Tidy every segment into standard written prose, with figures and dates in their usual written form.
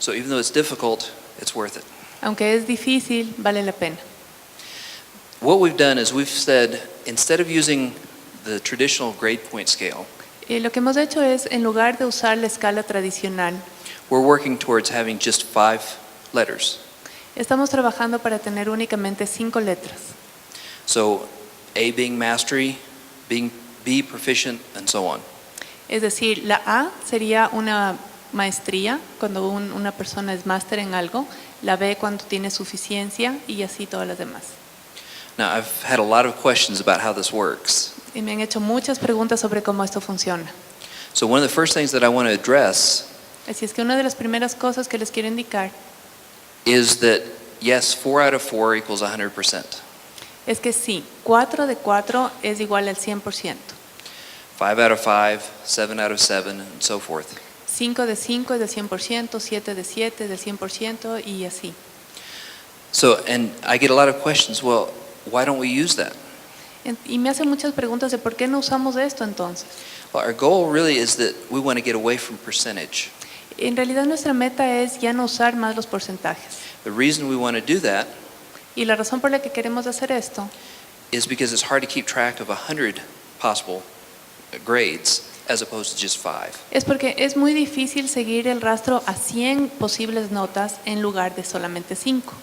So even though it's difficult, it's worth it. Aunque es difícil, vale la pena. What we've done is we've said, instead of using the traditional grade point scale, Lo que hemos hecho es, en lugar de usar la escala tradicional, we're working towards having just 5 letters. estamos trabajando para tener únicamente 5 letras. So A being mastery, B proficient, and so on. Es decir, la A sería una maestría, cuando una persona es máster en algo, la B cuando tiene suficiencia y así todas las demás. Now, I've had a lot of questions about how this works. Y me han hecho muchas preguntas sobre cómo esto funciona. So one of the first things that I want to address Así es que una de las primeras cosas que les quiero indicar is that, yes, 4 out of 4 equals 100%. es que sí, 4 de 4 es igual al 100%. 5 out of 5, 7 out of 7, and so forth. 5 de 5 es de 100%, 7 de 7 es de 100% y así. So, and I get a lot of questions, well, why don't we use that? Y me hacen muchas preguntas de por qué no usamos esto entonces. Well, our goal really is that we want to get away from percentage. En realidad nuestra meta es ya no usar más los porcentajes. The reason we want to do that Y la razón por la que queremos hacer esto is because it's hard to keep track of 100 possible grades as opposed to just 5. es porque es muy difícil seguir el rastro a 100 posibles notas en lugar de solamente 5.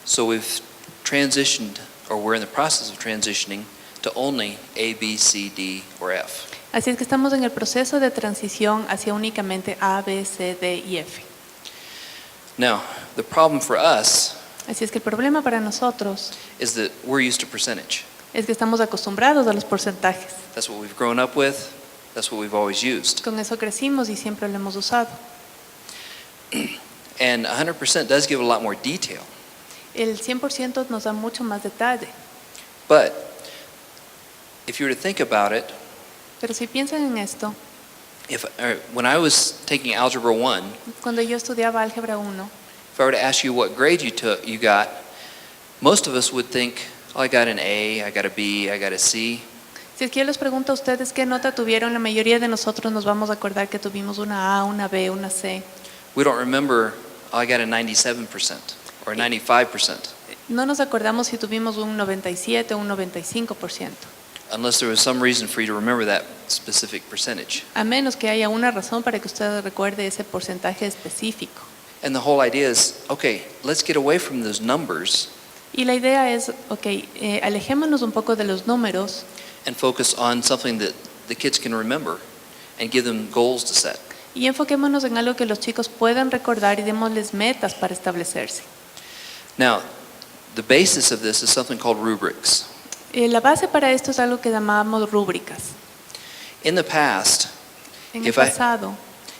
So we've transitioned, or we're in the process of transitioning, to only A, B, C, D, or F. Así es que estamos en el proceso de transición hacia únicamente A, B, C, D y F. Now, the problem for us Así es que el problema para nosotros is that we're used to percentage. es que estamos acostumbrados a los porcentajes. That's what we've grown up with. That's what we've always used. Con eso crecimos y siempre lo hemos usado. And 100% does give a lot more detail. El 100% nos da mucho más detalle. But if you were to think about it, Pero si piensan en esto, when I was taking Algebra 1, cuando yo estudiaba álgebra 1, if I were to ask you what grade you got, most of us would think, oh, I got an A, I got a B, I got a C. si es que yo les pregunto a ustedes qué nota tuvieron, la mayoría de nosotros nos vamos a acordar que tuvimos una A, una B, una C. We don't remember, oh, I got a 97% or a 95%, No nos acordamos si tuvimos un 97 o un 95%, unless there was some reason for you to remember that specific percentage. a menos que haya una razón para que usted recuerde ese porcentaje específico. And the whole idea is, okay, let's get away from those numbers Y la idea es, alejémonos un poco de los números and focus on something that the kids can remember and give them goals to set. y enfoquémonos en algo que los chicos puedan recordar y démosles metas para establecerse. Now, the basis of this is something called rubrics. La base para esto es algo que llamamos rúbricas. In the past, En el If I- pasado,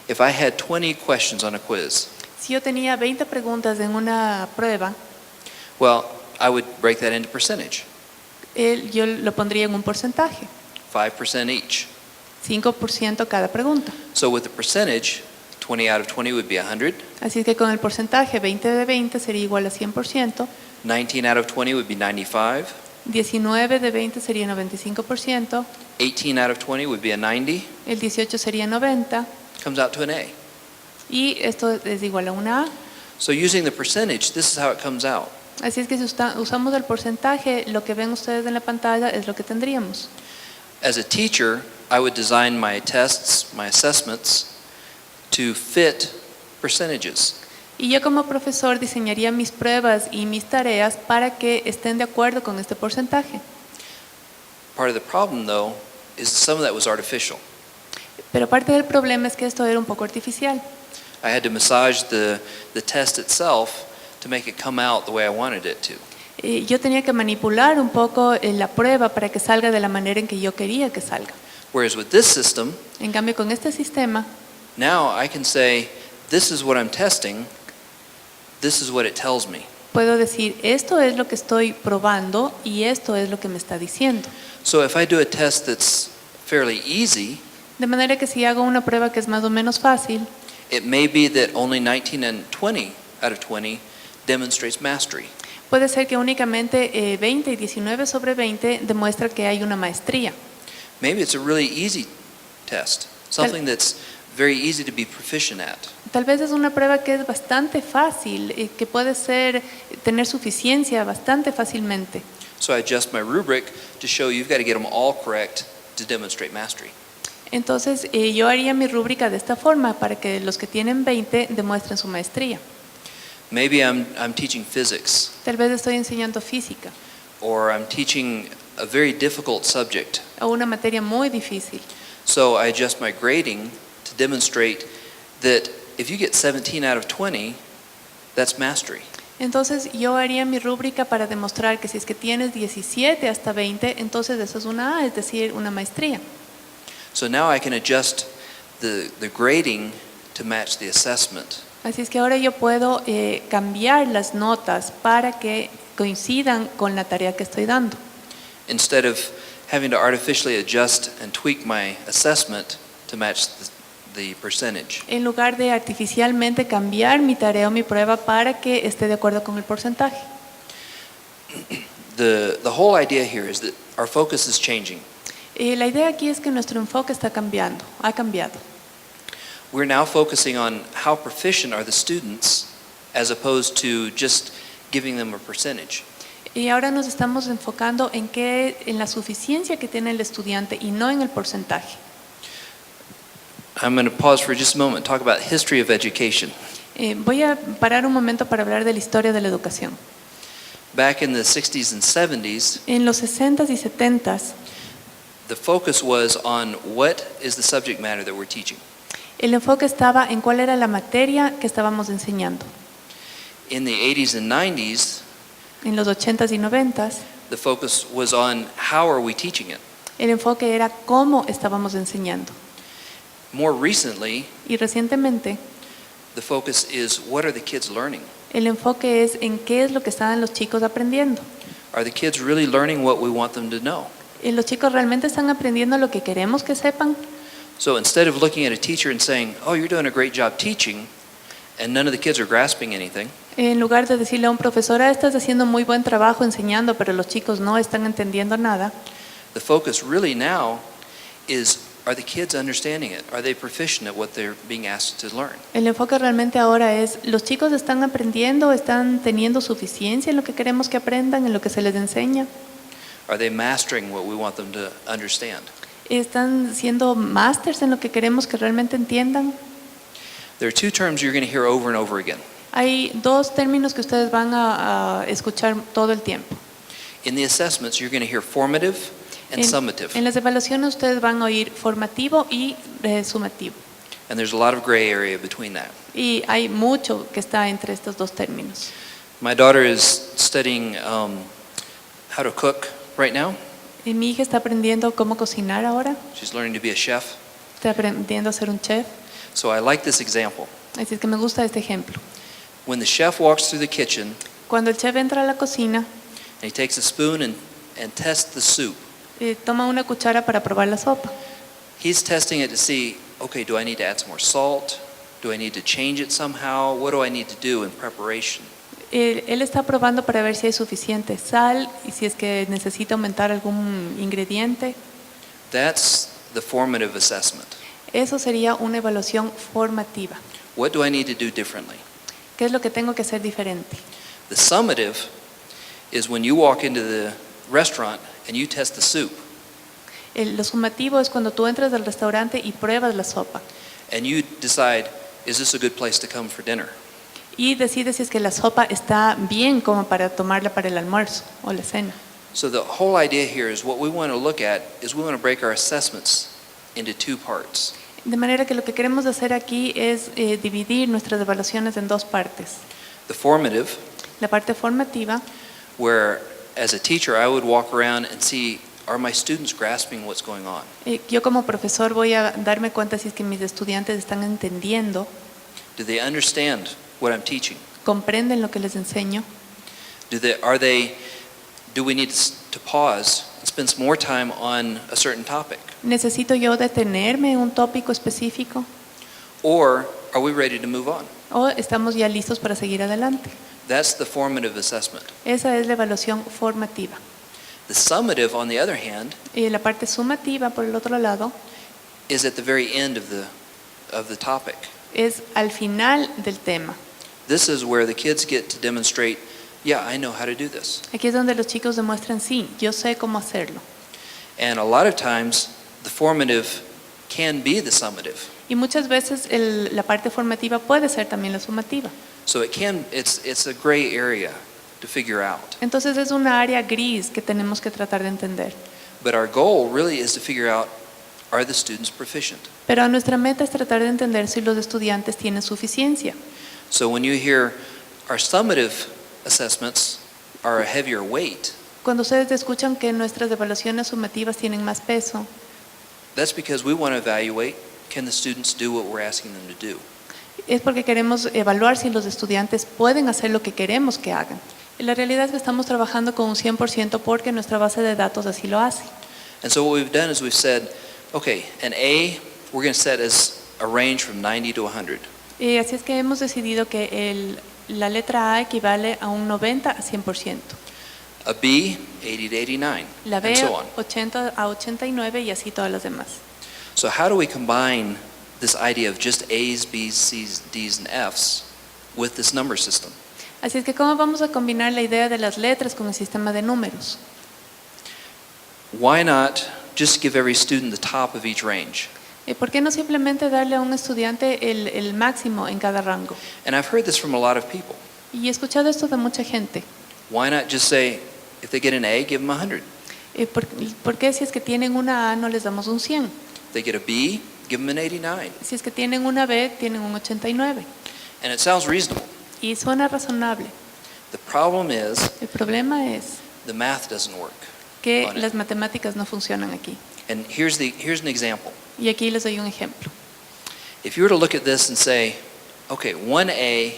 if I had 20 questions on a quiz, si yo tenía 20 preguntas en una prueba, well, I would break that into percentage, yo lo pondría en un porcentaje, 5% each. 5% cada pregunta. So with the percentage, 20 out of 20 would be 100, Así que con el porcentaje 20 de 20 sería igual a 100%, 19 out of 20 would be 95, 19 de 20 sería 95%, 18 out of 20 would be a 90, el 18 sería 90 comes out to an A. y esto es igual a una A. So using the percentage, this is how it comes out. Así es que si usamos el porcentaje, lo que ven ustedes en la pantalla es lo que tendríamos. As a teacher, I would design my tests, my assessments, to fit percentages. Y yo como profesor diseñaría mis pruebas y mis tareas para que estén de acuerdo con este porcentaje. Part of the problem, though, is some of that was artificial. Pero parte del problema es que esto era un poco artificial. I had to massage the test itself to make it come out the way I wanted it to. Yo tenía que manipular un poco la prueba para que salga de la manera en que yo quería que salga. Whereas with this system, En cambio, con este sistema, now I can say, this is what I'm testing, this is what it tells me. puedo decir, esto es lo que estoy probando y esto es lo que me está diciendo. So if I do a test that's fairly easy, De manera que si hago una prueba que es más o menos fácil, it may be that only 19 and 20 out of 20 demonstrates mastery. puede ser que únicamente 20 y 19 sobre 20 demuestra que hay una maestría. Maybe it's a really easy test, something that's very easy to be proficient at. Tal vez es una prueba que es bastante fácil, que puede tener suficiencia bastante fácilmente. So I adjust my rubric to show you've got to get them all correct to demonstrate mastery. Entonces, yo haría mi rúbrica de esta forma para que los que tienen 20 demuestren su maestría. Maybe I'm teaching physics, Tal vez estoy enseñando física or I'm teaching a very difficult subject. o una materia muy difícil. So I adjust my grading to demonstrate that if you get 17 out of 20, that's mastery. Entonces, yo haría mi rúbrica para demostrar que si es que tienes 17 hasta 20, entonces eso es una A, es decir, una maestría. So now I can adjust the grading to match the assessment. Así es que ahora yo puedo cambiar las notas para que coincidan con la tarea que estoy dando. Instead of having to artificially adjust and tweak my assessment to match the percentage. En lugar de artificialmente cambiar mi tarea o mi prueba para que esté de acuerdo con el porcentaje. The whole idea here is that our focus is changing. La idea aquí es que nuestro enfoque está cambiando, ha cambiado. We're now focusing on how proficient are the students as opposed to just giving them a percentage. Y ahora nos estamos enfocando en la suficiencia que tiene el estudiante y no en el porcentaje. I'm going to pause for just a moment, talk about history of education. Voy a parar un momento para hablar de la historia de la educación. Back in the 60s and 70s, En los 60s y 70s, the focus was on what is the subject matter that we're teaching. el enfoque estaba en cuál era la materia que estábamos enseñando. In the 80s and 90s, En los 80s y 90s, the focus was on how are we teaching it. el enfoque era cómo estábamos enseñando. More recently, Y recientemente, the focus is what are the kids learning? el enfoque es en qué es lo que están los chicos aprendiendo. Are the kids really learning what we want them to know? ¿Los chicos realmente están aprendiendo lo que queremos que sepan? So instead of looking at a teacher and saying, oh, you're doing a great job teaching, and none of the kids are grasping anything, En lugar de decirle a un profesor, estás haciendo muy buen trabajo enseñando, pero los chicos no están entendiendo nada, the focus really now is, are the kids understanding it? Are they proficient at what they're being asked to learn? el enfoque realmente ahora es, ¿los chicos están aprendiendo, están teniendo suficiencia en lo que queremos que aprendan, en lo que se les enseña? Are they mastering what we want them to understand? ¿Están siendo másters en lo que queremos que realmente entiendan? There are two terms you're going to hear over and over again. Hay dos términos que ustedes van a escuchar todo el tiempo. In the assessments, you're going to hear formative and summative. En las evaluaciones ustedes van a oír formativo y sumativo. And there's a lot of gray area between that. Y hay mucho que está entre estos dos términos. My daughter is studying how to cook right now. Y mi hija está aprendiendo cómo cocinar ahora, She's learning to be a chef. está aprendiendo a ser un chef. So I like this example. Así es que me gusta este ejemplo. When the chef walks through the kitchen Cuando el chef entra a la cocina, and he takes a spoon and tests the soup, toma una cuchara para probar la sopa. he's testing it to see, okay, do I need to add some more salt? Do I need to change it somehow? What do I need to do in preparation? Él está probando para ver si hay suficiente sal y si es que necesita aumentar algún ingrediente. That's the formative assessment. Eso sería una evaluación formativa. What do I need to do differently? ¿Qué es lo que tengo que hacer diferente? The summative is when you walk into the restaurant and you test the soup Lo sumativo es cuando tú entras al restaurante y pruebas la sopa and you decide, is this a good place to come for dinner? y decides si es que la sopa está bien como para tomarla para el almuerzo o la cena. So the whole idea here is what we want to look at is we want to break our assessments into two parts. De manera que lo que queremos hacer aquí es dividir nuestras evaluaciones en dos partes. The formative, La parte formativa, where as a teacher I would walk around and see, are my students grasping what's going on? yo como profesor voy a darme cuenta si es que mis estudiantes están entendiendo, Do they understand what I'm teaching? comprenden lo que les enseño. Do we need to pause and spend some more time on a certain topic? ¿Necesito yo detenerme en un tópico específico Or are we ready to move on? o estamos ya listos para seguir adelante? That's the formative assessment. Esa es la evaluación formativa. The summative, on the other hand, Y la parte sumativa, por el otro lado, is at the very end of the topic. es al final del tema. This is where the kids get to demonstrate, yeah, I know how to do this. Aquí es donde los chicos demuestran, sí, yo sé cómo hacerlo. And a lot of times, the formative can be the summative. Y muchas veces la parte formativa puede ser también la sumativa. So it's a gray area to figure out. Entonces es una área gris que tenemos que tratar de entender. But our goal really is to figure out, are the students proficient? Pero nuestra meta es tratar de entender si los estudiantes tienen suficiencia. So when you hear our summative assessments are a heavier weight, Cuando ustedes escuchan que nuestras evaluaciones sumativas tienen más peso, that's because we want to evaluate, can the students do what we're asking them to do? es porque queremos evaluar si los estudiantes pueden hacer lo que queremos que hagan. Y la realidad es que estamos trabajando con un 100% porque nuestra base de datos así lo hace. And so what we've done is we've said, okay, an A, we're going to set as a range from 90 to 100. Y así es que hemos decidido que la letra A equivale a un 90 a 100%. A B, 80 to 89, La B and so on. 80 a 89 y así todas las demás. So how do we combine this idea of just A's, B's, C's, D's, and F's with this number system? Así es que ¿cómo vamos a combinar la idea de las letras con el sistema de números? Why not just give every student the top of each range? ¿Por qué no simplemente darle a un estudiante el máximo en cada rango? And I've heard this from a lot of people. Y he escuchado esto de mucha gente. Why not just say, if they get an A, give them 100. ¿Por qué si es que tienen una A no les damos un 100? If they get a B, give them an 89. Si es que tienen una B, tienen un 89. And it sounds reasonable. Y suena razonable. The problem is El problema es the math doesn't work. que on it. las matemáticas no funcionan aquí. And here's an example. Y aquí les doy un ejemplo. If you were to look at this and say, okay, 1A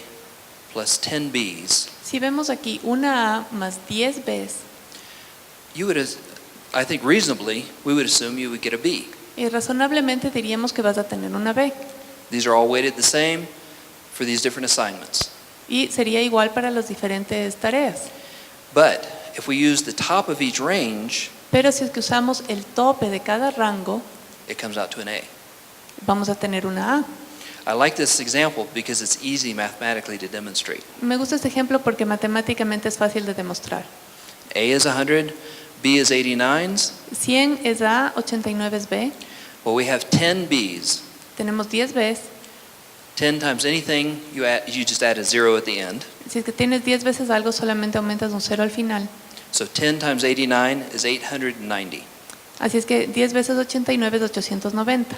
plus 10 B's, Si vemos aquí una A más 10 Bs, you would, I think reasonably, we would assume you would get a B. y razonablemente diríamos que vas a tener una B. These are all weighted the same for these different assignments. Y sería igual para las diferentes tareas. But if we use the top of each range, Pero si es que usamos el tope de cada rango, it comes out to an A. vamos a tener una A. I like this example because it's easy mathematically to demonstrate. Me gusta este ejemplo porque matemáticamente es fácil de demostrar. A is 100, B is 89s. 100 es A, 89 es B. Well, we have 10 B's. Tenemos 10 Bs. 10 times anything, you just add a 0 at the end. Si es que tienes 10 veces algo, solamente aumentas un 0 al final. So 10 times 89 is 890. Así es que 10 veces 89 es 890.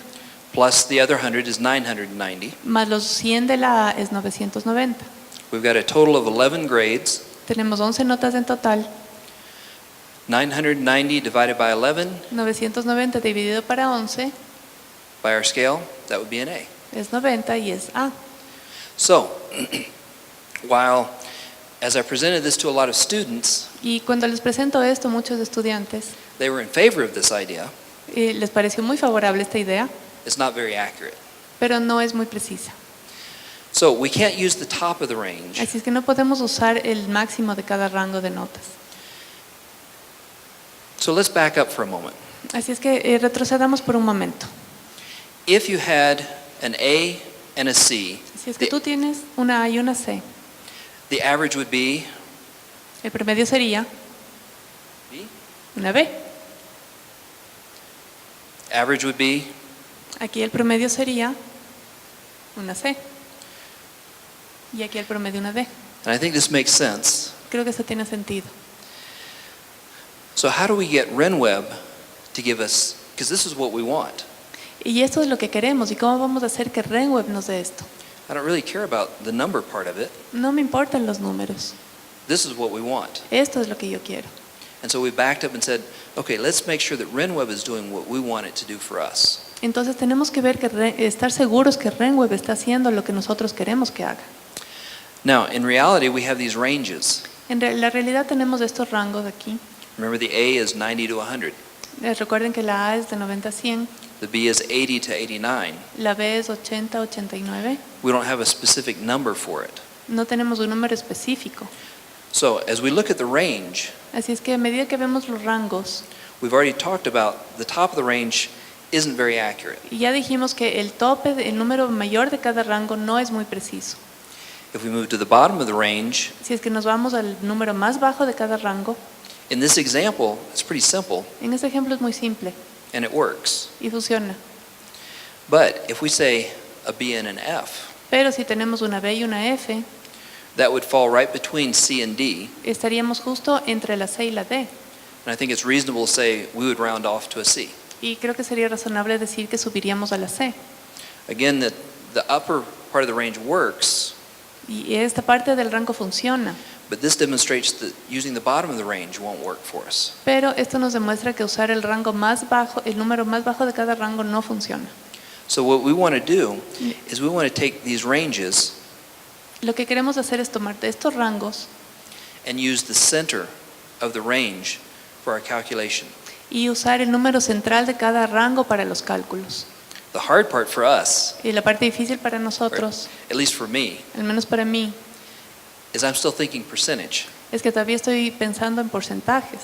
Plus the other 100 is 990. Más los 100 de la A es 990. We've got a total of 11 grades. Tenemos 11 notas en total. 990 divided by 11 990 dividido para 11 by our scale, that would be an A. es 90 y es A. So, while as I presented this to a lot of students, Y cuando les presento esto, muchos estudiantes they were in favor of this idea. les pareció muy favorable esta idea, It's not very accurate. pero no es muy precisa. So we can't use the top of the range. Así es que no podemos usar el máximo de cada rango de notas. So let's back up for a moment. Así es que retrocedamos por un momento. If you had an A and a C, Si es que tú tienes una A y una C, the average would be el promedio sería B. una B. Average would be Aquí el promedio sería una C. Y aquí el promedio una D. and I think this makes sense. Creo que eso tiene sentido. So how do we get RenWeb to give us, because this is what we want. Y esto es lo que queremos. ¿Y cómo vamos a hacer que RenWeb nos dé esto? I don't really care about the number part of it. No me importan los números. This is what we want. Esto es lo que yo quiero. And so we backed up and said, okay, let's make sure that RenWeb is doing what we want it to do for us. Entonces tenemos que ver estar seguros que RenWeb está haciendo lo que nosotros queremos que haga. Now, in reality, we have these ranges. En la realidad tenemos estos rangos aquí. Remember, the A is 90 to 100. Recuerden que la A es de 90 a 100, The B is 80 to 89. la B es 80 a 89. We don't have a specific number for it. No tenemos un número específico. So as we look at the range, Así es que a medida que vemos los rangos, we've already talked about the top of the range isn't very accurate. Y ya dijimos que el tope, el número mayor de cada rango no es muy preciso. If we move to the bottom of the range, Si es que nos vamos al número más bajo de cada rango, in this example, it's pretty simple en este ejemplo es muy simple and it works. y funciona. But if we say a B and an F, Pero si tenemos una B y una F, that would fall right between C and D. estaríamos justo entre la C y la D. And I think it's reasonable to say we would round off to a C. Y creo que sería razonable decir que subiríamos a la C. Again, the upper part of the range works, Y esta parte del rango funciona. but this demonstrates that using the bottom of the range won't work for us. Pero esto nos demuestra que usar el rango más bajo, el número más bajo de cada rango no funciona. So what we want to do is we want to take these ranges Lo que queremos hacer es tomar de estos rangos and use the center of the range for our calculation. y usar el número central de cada rango para los cálculos. The hard part for us, Y la parte difícil para nosotros, at least for me, al menos para mí, is I'm still thinking percentage. es que todavía estoy pensando en porcentajes.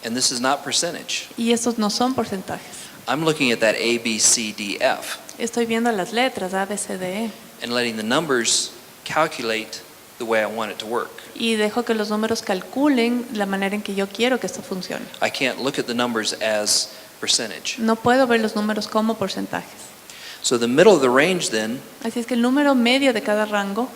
And this is not percentage. Y estos no son porcentajes. I'm looking at that A, B, C, D, F Estoy viendo las letras A, B, C, D, E. and letting the numbers calculate the way I want it to work. Y dejo que los números calculen la manera en que yo quiero que esto funcione. I can't look at the numbers as percentage. No puedo ver los números como porcentajes. So the middle of the range then Así es que el número medio de cada rango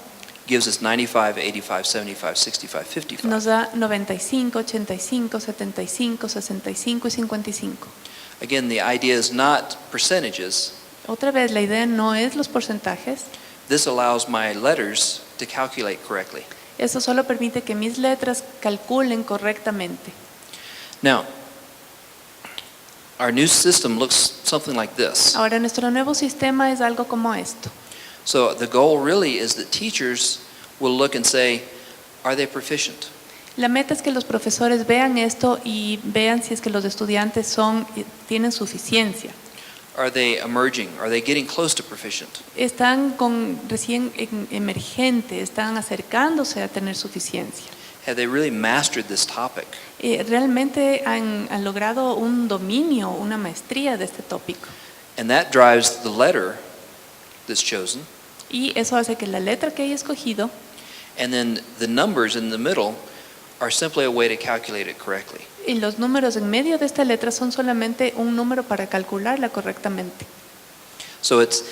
gives us 95, 85, 75, 65, 55. nos da 95, 85, 75, 65 y 55. Again, the idea is not percentages. Otra vez, la idea no es los porcentajes. This allows my letters to calculate correctly. Eso solo permite que mis letras calculen correctamente. Now, our new system looks something like this. Ahora, nuestro nuevo sistema es algo como esto. So the goal really is that teachers will look and say, are they proficient? La meta es que los profesores vean esto y vean si es que los estudiantes tienen suficiencia. Are they emerging? Are they getting close to proficient? Están recién emergentes, están acercándose a tener suficiencia. Have they really mastered this topic? Realmente han logrado un dominio, una maestría de este tópico. And that drives the letter that's chosen. Y eso hace que la letra que haya escogido And then the numbers in the middle are simply a way to calculate it correctly. y los números en medio de esta letra son solamente un número para calcularla correctamente. So it's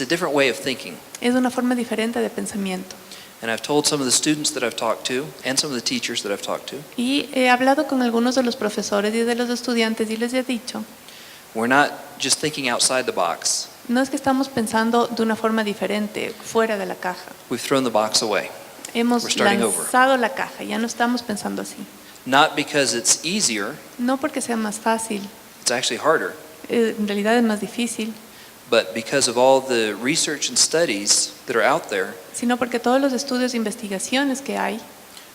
a different way of thinking. Es una forma diferente de pensamiento. And I've told some of the students that I've talked to and some of the teachers that I've talked to, Y he hablado con algunos de los profesores y de los estudiantes y les he dicho, we're not just thinking outside the box. no es que estamos pensando de una forma diferente, fuera de la caja. We've thrown the box away. Hemos We're starting over. lanzado la caja, ya no estamos pensando así. Not because it's easier, No porque sea más fácil, it's actually harder, en realidad es más difícil, but because of all the research and studies that are out there sino porque todos los estudios e investigaciones que hay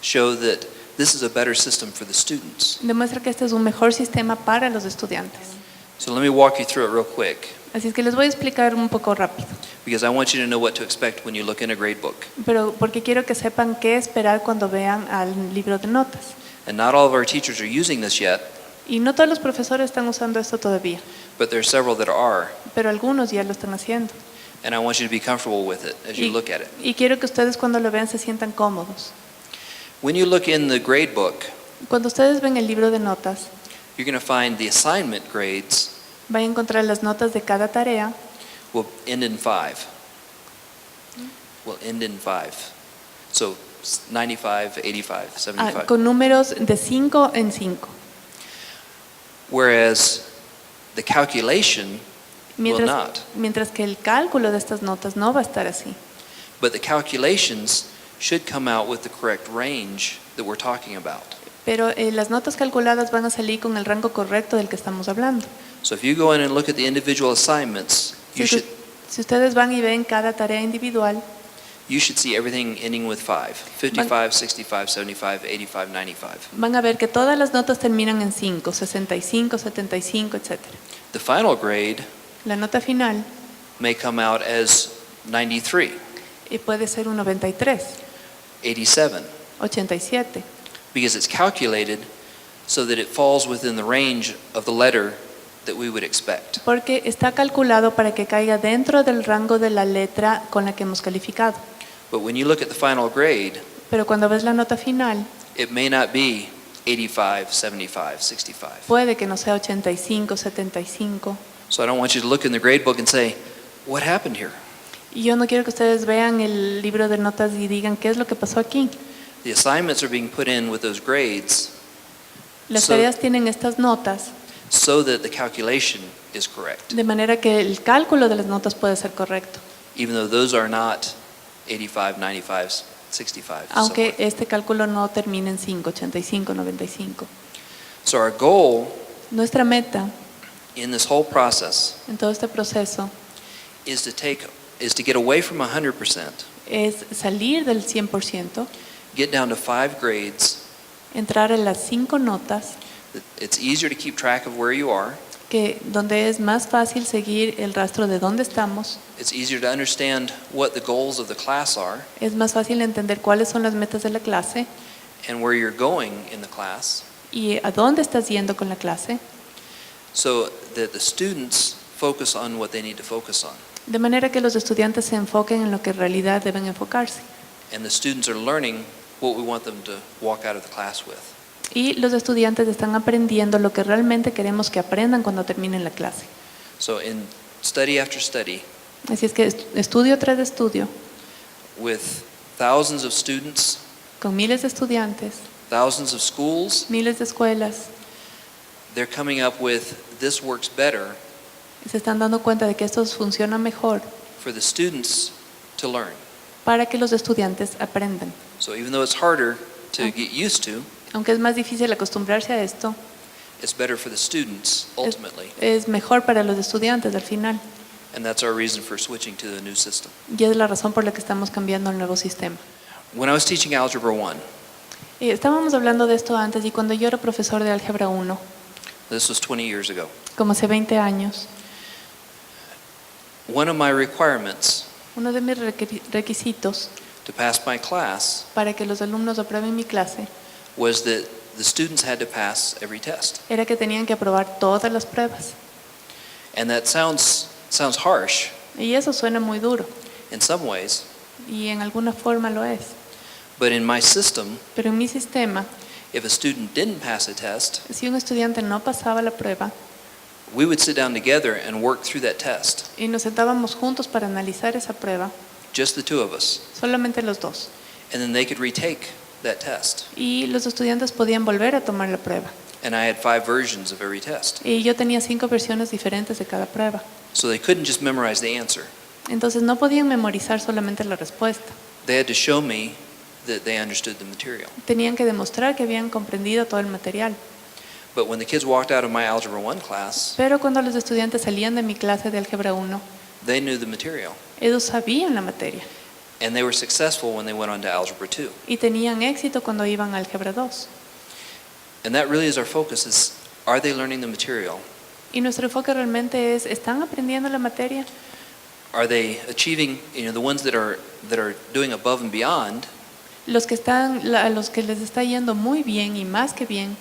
show that this is a better system for the students. demuestra que este es un mejor sistema para los estudiantes. So let me walk you through it real quick, Así es que les voy a explicar un poco rápido, because I want you to know what to expect when you look in a grade book. pero porque quiero que sepan qué esperar cuando vean al libro de notas. And not all of our teachers are using this yet, Y no todos los profesores están usando esto todavía, but there are several that are, pero algunos ya lo están haciendo. and I want you to be comfortable with it as you look at it. Y quiero que ustedes cuando lo vean se sientan cómodos. When you look in the grade book, Cuando ustedes ven el libro de notas, you're going to find the assignment grades van a encontrar las notas de cada tarea. will end in 5. Will end in 5. So 95, 85, 75. Con números de 5 en 5. Whereas the calculation will not. Mientras que el cálculo de estas notas no va a estar así. But the calculations should come out with the correct range that we're talking about. Pero las notas calculadas van a salir con el rango correcto del que estamos hablando. So if you go in and look at the individual assignments, Si ustedes van y ven cada tarea individual, you should see everything ending with 5. 55, 65, 75, 85, 95. van a ver que todas las notas terminan en 5, 65, 75, etc. The final grade La nota final may come out as 93, puede ser un 93, 87, 87, because it's calculated so that it falls within the range of the letter that we would expect. porque está calculado para que caiga dentro del rango de la letra con la que hemos calificado. But when you look at the final grade, Pero cuando ves la nota final, it may not be 85, 75, 65. puede que no sea 85, 75. So I don't want you to look in the grade book and say, what happened here? Y yo no quiero que ustedes vean el libro de notas y digan, ¿qué es lo que pasó aquí? The assignments are being put in with those grades Las So- tareas tienen estas notas, so that the calculation is correct, de manera que el cálculo de las notas puede ser correcto, even though those are not 85, 95, 65. so aunque forth. este cálculo no termine en 5, 85, 95. So our goal Nuestra meta in this whole process en todo este proceso is to get away from 100%, es salir del 100%, get down to 5 grades. entrar en las 5 notas, It's easier to keep track of where you are. que donde es más fácil seguir el rastro de dónde estamos, It's easier to understand what the goals of the class are es más fácil entender cuáles son las metas de la clase and where you're going in the class, y a dónde estás yendo con la clase, so that the students focus on what they need to focus on. de manera que los estudiantes se enfoquen en lo que en realidad deben enfocarse. And the students are learning what we want them to walk out of the class with. Y los estudiantes están aprendiendo lo que realmente queremos que aprendan cuando terminen la clase. So in study after study, Así es que estudio tras estudio, with thousands of students, con miles de estudiantes, thousands of schools, miles de escuelas, they're coming up with this works better se están dando cuenta de que esto funciona mejor for the students to learn. para que los estudiantes aprendan. So even though it's harder to get used to, Aunque es más difícil acostumbrarse a esto, it's better for the students ultimately. es mejor para los estudiantes al final. And that's our reason for switching to the new system. Y es la razón por la que estamos cambiando al nuevo sistema. When I was teaching Algebra 1, Estábamos hablando de esto antes y cuando yo era profesor de Álgebra 1, this was 20 years ago, como hace 20 años, one of my requirements uno de mis requisitos to pass my class para que los alumnos aprueben mi clase was that the students had to pass every test. era que tenían que aprobar todas las pruebas. And that sounds harsh Y eso suena muy duro, in some ways, y en alguna forma lo es. but in my system, Pero en mi sistema, if a student didn't pass a test, si un estudiante no pasaba la prueba we would sit down together and work through that test, y nos sentábamos juntos para analizar esa prueba, just the two of us, solamente los dos, and then they could retake that test. y los estudiantes podían volver a tomar la prueba. And I had 5 versions of every test. Y yo tenía 5 versiones diferentes de cada prueba. So they couldn't just memorize the answer. Entonces no podían memorizar solamente la respuesta. They had to show me that they understood the material. Tenían que demostrar que habían comprendido todo el material. But when the kids walked out of my Algebra 1 class, Pero cuando los estudiantes salían de mi clase de Álgebra 1, they knew the material. ellos sabían la materia And they were successful when they went on to Algebra 2. y tenían éxito cuando iban a Álgebra 2. And that really is our focus, is are they learning the material? Y nuestro enfoque realmente es, ¿están aprendiendo la materia? Are they achieving, the ones that are doing above and beyond, A los que les está yendo muy bien y más que bien,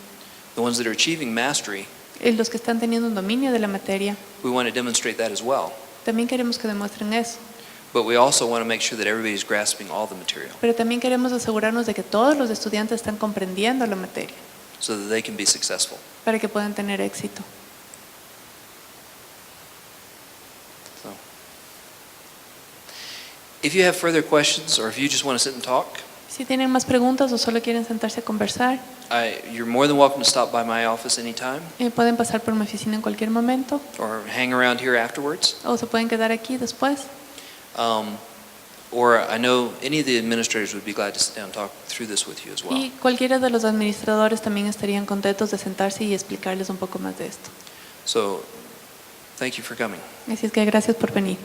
the ones that are achieving mastery, los que están teniendo un dominio de la materia, we want to demonstrate that as well. también queremos que demuestren eso. But we also want to make sure that everybody's grasping all the material Pero también queremos asegurarnos de que todos los estudiantes están comprendiendo la materia so that they can be successful. para que puedan tener éxito. So, if you have further questions or if you just want to sit and talk, Si tienen más preguntas o solo quieren sentarse a conversar, you're more than welcome to stop by my office anytime pueden pasar por mi oficina en cualquier momento or hang around here afterwards. o se pueden quedar aquí después. Or I know any of the administrators would be glad to sit down and talk through this with you as well. Y cualquiera de los administradores también estarían contentos de sentarse y explicarles un poco más de esto. So, thank you for coming. Así es que gracias por venir.